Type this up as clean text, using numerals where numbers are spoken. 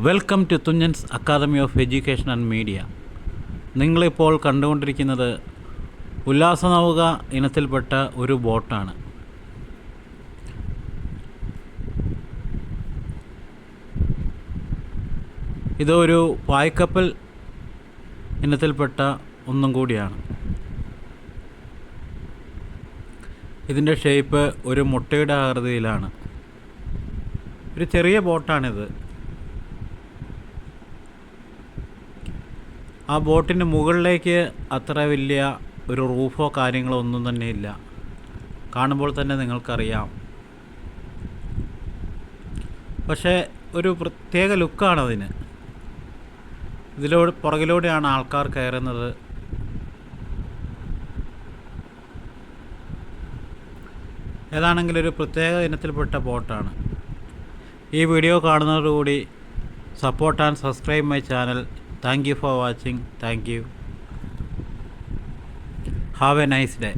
Welcome to Thunchan's academy of education and media. നിങ്ങളിപ്പോൾ കണ്ടുകൊണ്ടിരിക്കുന്നത് ഉല്ലാസനൗക ഇനത്തിൽപ്പെട്ട ഒരു ബോട്ടാണ്. ഇതൊരു പായ്ക്കപ്പൽ ഇനത്തിൽപ്പെട്ട ഒന്നും കൂടിയാണ്. ഇതിൻ്റെ ഷേപ്പ് ഒരു മുട്ടയുടെ ആകൃതിയിലാണ്. ഒരു ചെറിയ ബോട്ടാണിത്. ആ ബോട്ടിൻ്റെ മുകളിലേക്ക് അത്ര വലിയ ഒരു റൂഫോ കാര്യങ്ങളോ ഒന്നും തന്നെ ഇല്ല. കാണുമ്പോൾ തന്നെ നിങ്ങൾക്കറിയാം. പക്ഷേ ഒരു പ്രത്യേക ലുക്കാണതിന്. പുറകിലൂടെയാണ് ആൾക്കാർ കയറുന്നത്. ഏതാണെങ്കിലും ഒരു പ്രത്യേക ഇനത്തിൽപ്പെട്ട ബോട്ടാണ്. ഈ വീഡിയോ കാണുന്നതോടുകൂടി support and subscribe my channel. Thank you for watching. Thank you. Have a nice day.